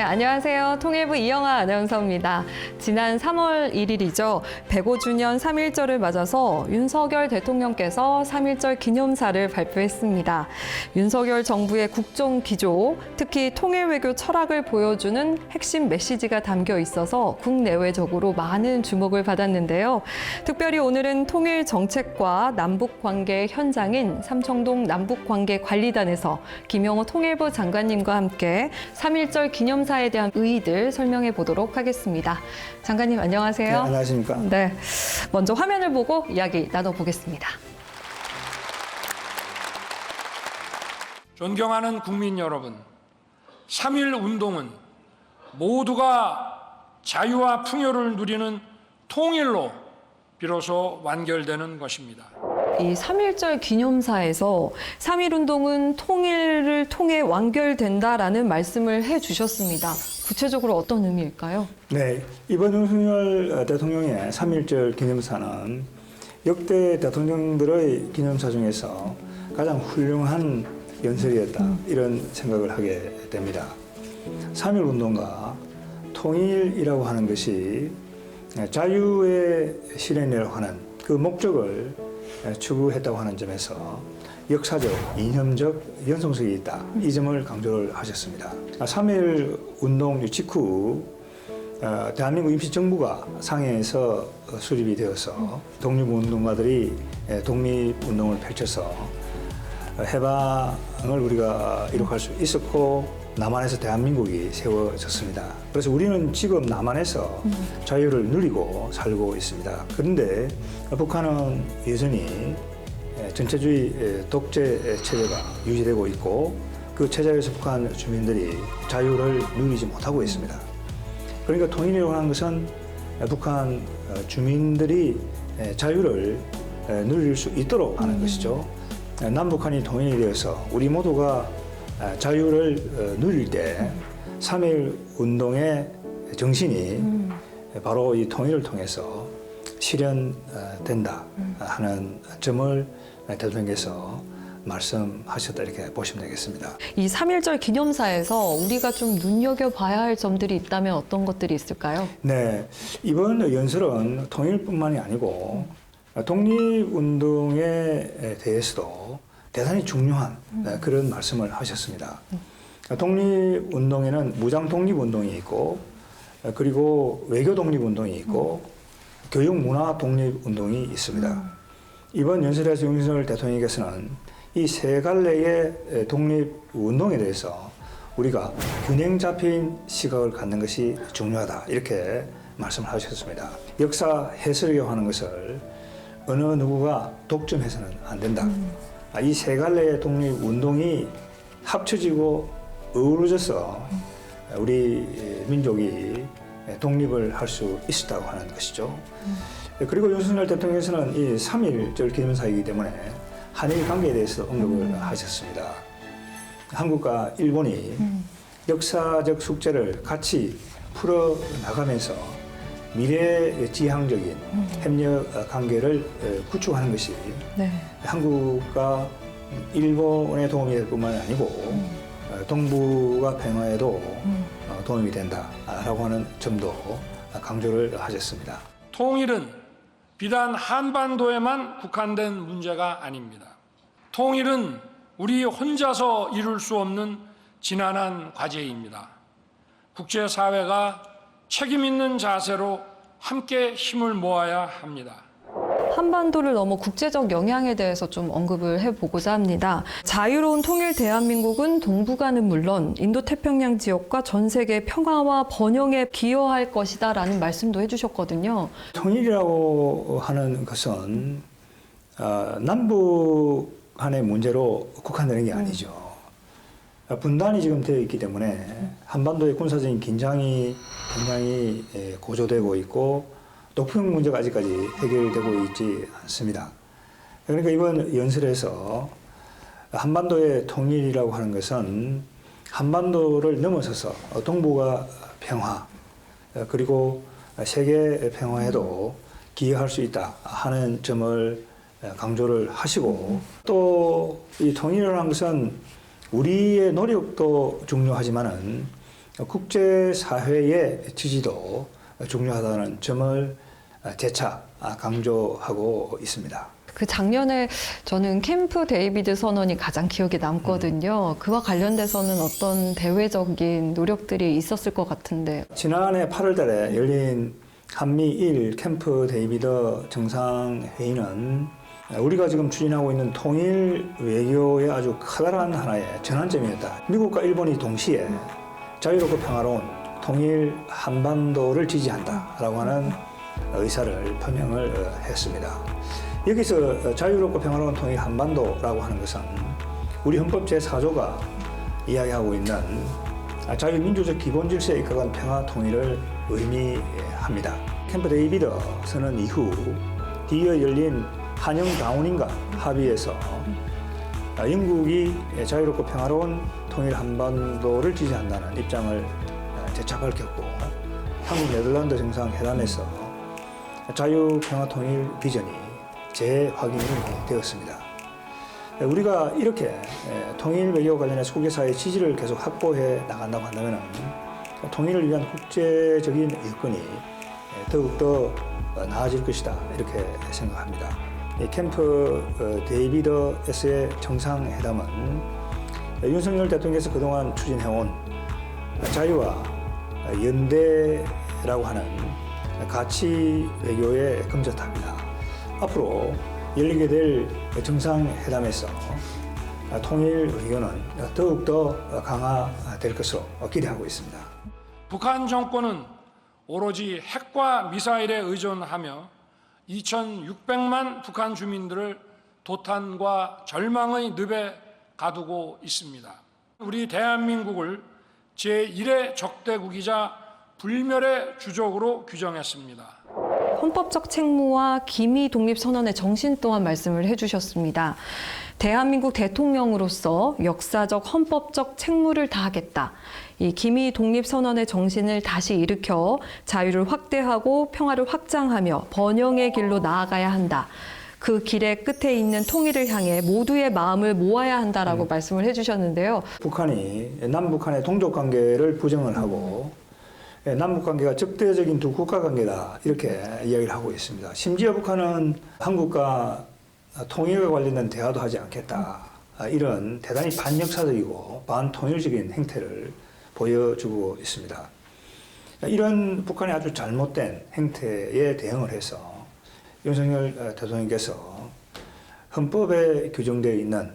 안녕하세요. 통일부 이영아 아나운서입니다. 지난 3월 1일이죠. 105주년 3.1절을 맞아서 윤석열 대통령께서 3.1절 기념사를 발표했습니다. 윤석열 정부의 국정 기조, 특히 통일 외교 철학을 보여주는 핵심 메시지가 담겨 있어서 국내외적으로 많은 주목을 받았는데요. 특별히 오늘은 통일 정책과 남북 관계 현장인 삼청동 남북관계관리단에서 김영호 통일부 장관님과 함께 3.1절 기념사에 대한 의의들 설명해 보도록 하겠습니다. 장관님 안녕하세요. 네, 안녕하십니까. 네, 먼저 화면을 보고 이야기 나눠보겠습니다. 존경하는 국민 여러분, 3.1 운동은 모두가 자유와 풍요를 누리는 통일로 비로소 완결되는 것입니다. 이 3.1절 기념사에서 3.1 운동은 통일을 통해 완결된다라는 말씀을 해주셨습니다. 구체적으로 어떤 의미일까요? 네, 이번 윤석열 대통령의 3.1절 기념사는 역대 대통령들의 기념사 중에서 가장 훌륭한 연설이었다, 이런 생각을 하게 됩니다. 3.1 운동과 통일이라고 하는 것이 자유의 실현이라고 하는 그 목적을 추구했다고 하는 점에서 역사적, 이념적 연속성이 있다, 이 점을 강조를 하셨습니다. 3.1 운동 직후 대한민국 임시정부가 상해에서 수립이 되어서 독립운동가들이 독립운동을 펼쳐서 해방을 우리가 이룩할 수 있었고 남한에서 대한민국이 세워졌습니다. 그래서 우리는 지금 남한에서 자유를 누리고 살고 있습니다. 그런데 북한은 여전히 전체주의 독재 체제가 유지되고 있고 그 체제에서 북한 주민들이 자유를 누리지 못하고 있습니다. 그러니까 통일이라고 하는 것은 북한 주민들이 자유를 누릴 수 있도록 하는 것이죠. 남북한이 통일이 되어서 우리 모두가 자유를 누릴 때 3.1 운동의 정신이 바로 이 통일을 통해서 실현된다 하는 점을 대통령께서 말씀하셨다, 이렇게 보시면 되겠습니다. 이 3.1절 기념사에서 우리가 좀 눈여겨봐야 할 점들이 있다면 어떤 것들이 있을까요? 네, 이번 연설은 통일뿐만이 아니고 독립운동에 대해서도 대단히 중요한 그런 말씀을 하셨습니다. 독립운동에는 무장 독립운동이 있고, 그리고 외교 독립운동이 있고, 교육 문화 독립운동이 있습니다. 이번 연설에서 윤석열 대통령께서는 이 세 갈래의 독립운동에 대해서 우리가 균형 잡힌 시각을 갖는 것이 중요하다, 이렇게 말씀을 하셨습니다. 역사 해설이라고 하는 것을 어느 누구가 독점해서는 안 된다. 이 세 갈래의 독립운동이 합쳐지고 어우러져서 우리 민족이 독립을 할 수 있었다고 하는 것이죠. 그리고 윤석열 대통령께서는 이 3.1절 기념사이기 때문에 한일 관계에 대해서 언급을 하셨습니다. 한국과 일본이 역사적 숙제를 같이 풀어나가면서 미래지향적인 협력 관계를 구축하는 것이 한국과 일본에 도움이 될 뿐만 아니고 동북아 평화에도 도움이 된다라고 하는 점도 강조를 하셨습니다. 통일은 비단 한반도에만 국한된 문제가 아닙니다. 통일은 우리 혼자서 이룰 수 없는 지난한 과제입니다. 국제사회가 책임 있는 자세로 함께 힘을 모아야 합니다. 한반도를 넘어 국제적 영향에 대해서 좀 언급을 해보고자 합니다. 자유로운 통일 대한민국은 동북아는 물론 인도태평양 지역과 전 세계 평화와 번영에 기여할 것이다 라는 말씀도 해주셨거든요. 통일이라고 하는 것은 남북 간의 문제로 국한되는 게 아니죠. 분단이 지금 되어 있기 때문에 한반도의 군사적인 긴장이 굉장히 고조되고 있고 높은 문제가 아직까지 해결되고 있지 않습니다. 그러니까 이번 연설에서 한반도의 통일이라고 하는 것은 한반도를 넘어서서 동북아 평화, 그리고 세계 평화에도 기여할 수 있다 하는 점을 강조를 하시고, 또 이 통일이라는 것은 우리의 노력도 중요하지만은 국제사회의 지지도 중요하다는 점을 재차 강조하고 있습니다. 그 작년에 저는 캠프 데이비드 선언이 가장 기억에 남거든요. 그와 관련돼서는 어떤 대외적인 노력들이 있었을 것 같은데. 지난해 8월 달에 열린 한미일 캠프 데이비드 정상회의는 우리가 지금 추진하고 있는 통일 외교의 아주 커다란 하나의 전환점이었다. 미국과 일본이 동시에 자유롭고 평화로운 통일 한반도를 지지한다라고 하는 의사를 표명을 했습니다. 여기서 자유롭고 평화로운 통일 한반도라고 하는 것은 우리 헌법 제4조가 이야기하고 있는 자유민주적 기본 질서에 입각한 평화 통일을 의미합니다. 캠프 데이비드 선언 이후 뒤에 열린 한영 다운인가 합의에서 영국이 자유롭고 평화로운 통일 한반도를 지지한다는 입장을 재차 밝혔고 한국 네덜란드 정상회담에서 자유 평화 통일 비전이 재확인이 되었습니다. 우리가 이렇게 통일 외교 관련해서 국제사회의 지지를 계속 확보해 나간다고 한다면 통일을 위한 국제적인 여건이 더욱더 나아질 것이다 이렇게 생각합니다. 이 캠프 데이비드에서의 정상회담은 윤석열 대통령께서 그동안 추진해온 자유와 연대라고 하는 가치 외교의 금전탑이다. 앞으로 열리게 될 정상회담에서 통일 외교는 더욱더 강화될 것으로 기대하고 있습니다. 북한 정권은 오로지 핵과 미사일에 의존하며 2,600만 북한 주민들을 도탄과 절망의 늪에 가두고 있습니다. 우리 대한민국을 제1의 적대국이자 불멸의 주적으로 규정했습니다. 헌법적 책무와 기미 독립선언의 정신 또한 말씀을 해주셨습니다. 대한민국 대통령으로서 역사적 헌법적 책무를 다하겠다. 이 기미 독립선언의 정신을 다시 일으켜 자유를 확대하고 평화를 확장하며 번영의 길로 나아가야 한다. 그 길의 끝에 있는 통일을 향해 모두의 마음을 모아야 한다라고 말씀을 해주셨는데요. 북한이 남북한의 동족 관계를 부정을 하고 남북 관계가 적대적인 두 국가 관계다 이렇게 이야기를 하고 있습니다. 심지어 북한은 한국과 통일과 관련된 대화도 하지 않겠다. 이런 대단히 반역사적이고 반통일적인 행태를 보여주고 있습니다. 이런 북한의 아주 잘못된 행태에 대응을 해서 윤석열 대통령께서 헌법에 규정되어 있는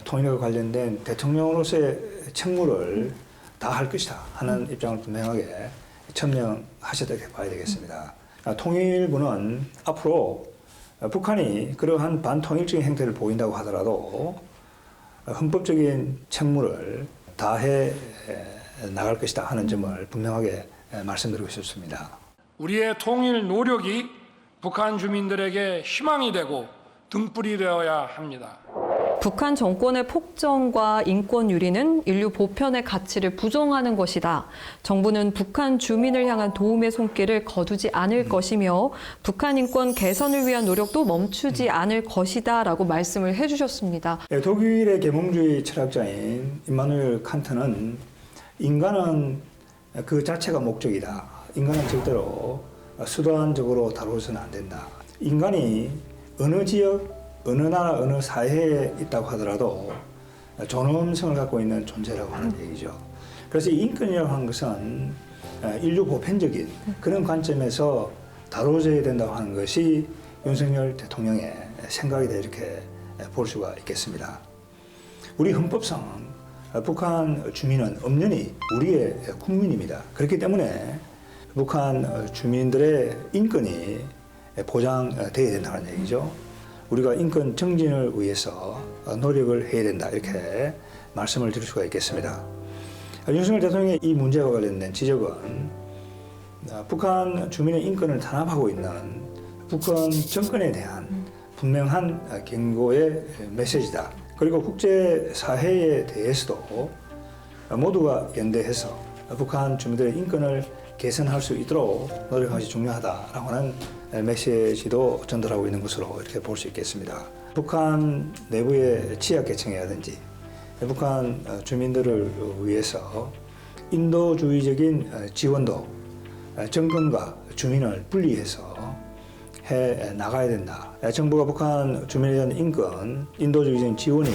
통일과 관련된 대통령으로서의 책무를 다할 것이다 하는 입장을 분명하게 천명하셨다 이렇게 봐야 되겠습니다. 통일부는 앞으로 북한이 그러한 반통일적인 행태를 보인다고 하더라도 헌법적인 책무를 다해 나갈 것이다 하는 점을 분명하게 말씀드리고 싶습니다. 우리의 통일 노력이 북한 주민들에게 희망이 되고 등불이 되어야 합니다. 북한 정권의 폭정과 인권 유린은 인류 보편의 가치를 부정하는 것이다. 정부는 북한 주민을 향한 도움의 손길을 거두지 않을 것이며 북한 인권 개선을 위한 노력도 멈추지 않을 것이다 라고 말씀을 해주셨습니다. 독일의 계몽주의 철학자인 임마누엘 칸트는 인간은 그 자체가 목적이다. 인간은 절대로 수단적으로 다루어서는 안 된다. 인간이 어느 지역 어느 나라, 어느 사회에 있다고 하더라도 존엄성을 갖고 있는 존재라고 하는 얘기죠. 그래서 이 인권이라고 하는 것은 인류 보편적인 그런 관점에서 다뤄져야 된다고 하는 것이 윤석열 대통령의 생각이다 이렇게 볼 수가 있겠습니다. 우리 헌법상 북한 주민은 엄연히 우리의 국민입니다. 그렇기 때문에 북한 주민들의 인권이 보장되어야 된다는 얘기죠. 우리가 인권 정진을 위해서 노력을 해야 된다 이렇게 말씀을 드릴 수가 있겠습니다. 윤석열 대통령의 이 문제와 관련된 지적은 북한 주민의 인권을 탄압하고 있는 북한 정권에 대한 분명한 경고의 메시지다. 그리고 국제사회에 대해서도 모두가 연대해서 북한 주민들의 인권을 개선할 수 있도록 노력하는 것이 중요하다라고 하는 메시지도 전달하고 있는 것으로 이렇게 볼 수 있겠습니다. 북한 내부의 취약계층이라든지 북한 주민들을 위해서 인도주의적인 지원도 정권과 주민을 분리해서 해 나가야 된다. 정부가 북한 주민에 대한 인권, 인도주의적인 지원이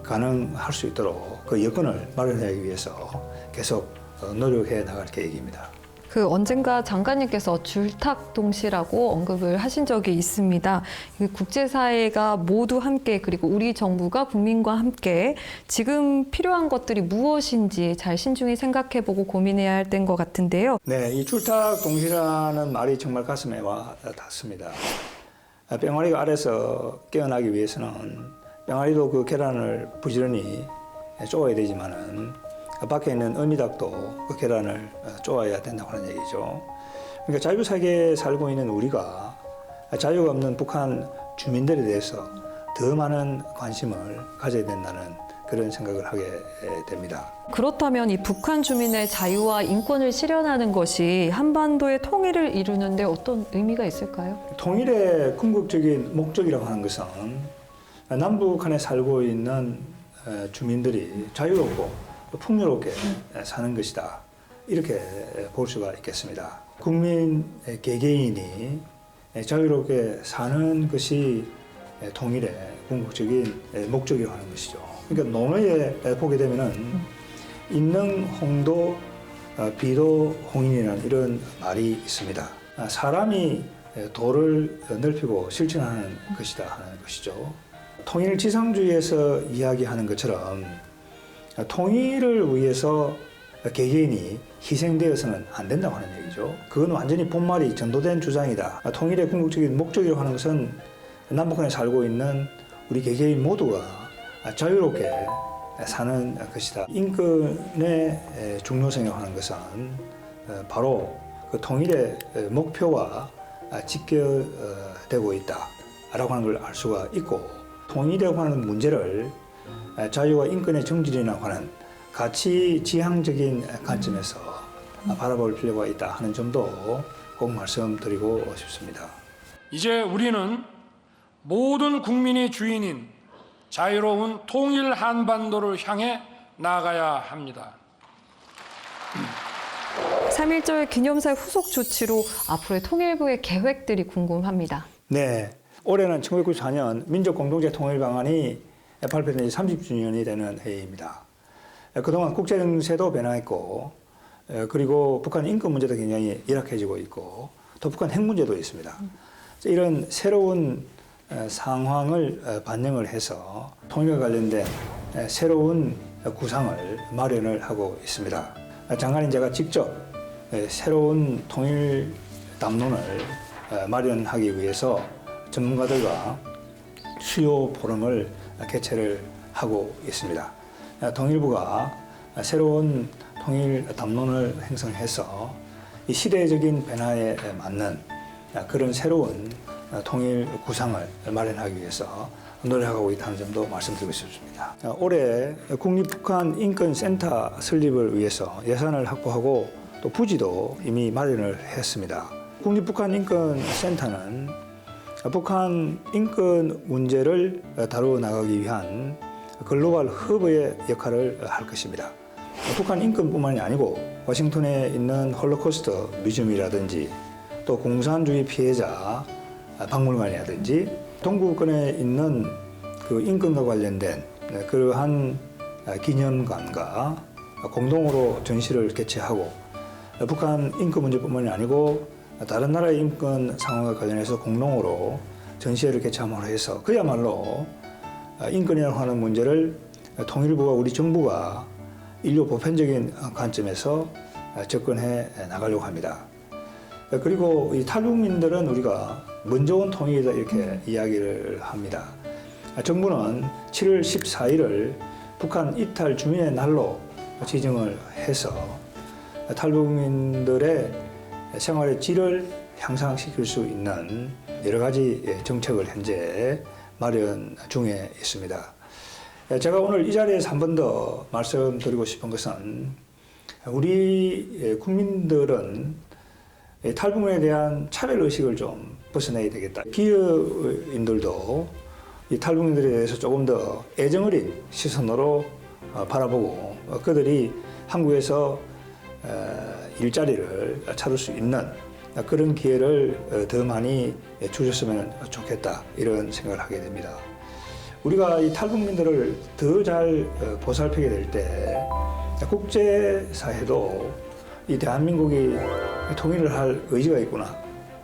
가능할 수 있도록 그 여건을 마련하기 위해서 계속 노력해 나갈 계획입니다. 그 언젠가 장관님께서 줄탁동시라고 언급을 하신 적이 있습니다. 국제사회가 모두 함께 그리고 우리 정부가 국민과 함께 지금 필요한 것들이 무엇인지 잘 신중히 생각해보고 고민해야 할 때인 것 같은데요. 네, 이 줄탁동시라는 말이 정말 가슴에 와 닿습니다. 병아리가 알에서 깨어나기 위해서는 병아리도 그 계란을 부지런히 쪼아야 되지만은 밖에 있는 어미닭도 그 계란을 쪼아야 된다고 하는 얘기죠. 그러니까 자유세계에 살고 있는 우리가 자유가 없는 북한 주민들에 대해서 더 많은 관심을 가져야 된다는 그런 생각을 하게 됩니다. 그렇다면 이 북한 주민의 자유와 인권을 실현하는 것이 한반도의 통일을 이루는데 어떤 의미가 있을까요? 통일의 궁극적인 목적이라고 하는 것은 남북한에 살고 있는 주민들이 자유롭고 풍요롭게 사는 것이다. 이렇게 볼 수가 있겠습니다. 국민 개개인이 자유롭게 사는 것이 통일의 궁극적인 목적이라고 하는 것이죠. 그러니까 논어에 보게 되면은 인능 홍도 비도 홍인이라는 이런 말이 있습니다. 사람이 도를 넓히고 실천하는 것이다 하는 것이죠. 통일 지상주의에서 이야기하는 것처럼 통일을 위해서 개개인이 희생되어서는 안 된다고 하는 얘기죠. 그건 완전히 본말이 전도된 주장이다. 통일의 궁극적인 목적이라고 하는 것은 남북한에 살고 있는 우리 개개인 모두가 자유롭게 사는 것이다. 인권의 중요성이라고 하는 것은 바로 그 통일의 목표와 직결되고 있다라고 하는 걸 알 수가 있고, 통일이라고 하는 문제를 자유와 인권의 정진이라고 하는 가치 지향적인 관점에서 바라볼 필요가 있다 하는 점도 꼭 말씀드리고 싶습니다. 이제 우리는 모든 국민이 주인인 자유로운 통일 한반도를 향해 나아가야 합니다. 3.1절 기념사 후속 조치로 앞으로의 통일부의 계획들이 궁금합니다. 네, 올해는 1994년 민족공동체 통일 방안이 발표된 지 30주년이 되는 해입니다. 그동안 국제정세도 변화했고, 그리고 북한 인권 문제도 굉장히 열악해지고 있고, 또 북한 핵 문제도 있습니다. 이런 새로운 상황을 반영을 해서 통일과 관련된 새로운 구상을 마련을 하고 있습니다. 장관인 제가 직접 새로운 통일 담론을 마련하기 위해서 전문가들과 주요 포럼을 개최를 하고 있습니다. 통일부가 새로운 통일 담론을 형성해서 이 시대적인 변화에 맞는 그런 새로운 통일 구상을 마련하기 위해서 노력하고 있다는 점도 말씀드리고 싶습니다. 올해 국립북한인권센터 설립을 위해서 예산을 확보하고 또 부지도 이미 마련을 했습니다. 국립북한인권센터는 북한 인권 문제를 다루어 나가기 위한 글로벌 허브의 역할을 할 것입니다. 북한 인권뿐만이 아니고 워싱턴에 있는 홀로코스트 뮤지엄이라든지 또 공산주의 피해자 박물관이라든지 동구권에 있는 그 인권과 관련된 그러한 기념관과 공동으로 전시를 개최하고 북한 인권 문제뿐만이 아니고 다른 나라의 인권 상황과 관련해서 공동으로 전시회를 개최함으로 해서 그야말로 인권이라고 하는 문제를 통일부가 우리 정부가 인류 보편적인 관점에서 접근해 나가려고 합니다. 그리고 이 탈북민들은 우리가 먼저 온 통일이다 이렇게 이야기를 합니다. 정부는 7월 14일을 북한 이탈 주민의 날로 지정을 해서 탈북민들의 생활의 질을 향상시킬 수 있는 여러 가지 정책을 현재 마련 중에 있습니다. 제가 오늘 이 자리에서 한 번 더 말씀드리고 싶은 것은 우리 국민들은 탈북민에 대한 차별의식을 좀 벗어내야 되겠다. 비여인들도 이 탈북민들에 대해서 조금 더 애정어린 시선으로 바라보고 그들이 한국에서 일자리를 찾을 수 있는 그런 기회를 더 많이 주셨으면 좋겠다 이런 생각을 하게 됩니다. 우리가 이 탈북민들을 더 잘 보살피게 될 때 국제사회도 이 대한민국이 통일을 할 의지가 있구나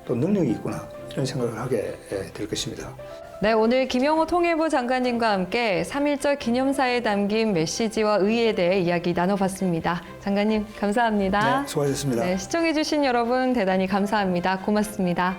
또 능력이 있구나 이런 생각을 하게 될 것입니다. 네, 오늘 김영호 통일부 장관님과 함께 3.1절 기념사에 담긴 메시지와 의의에 대해 이야기 나눠봤습니다. 장관님 감사합니다. 네, 수고하셨습니다. 네, 시청해주신 여러분 대단히 감사합니다. 고맙습니다.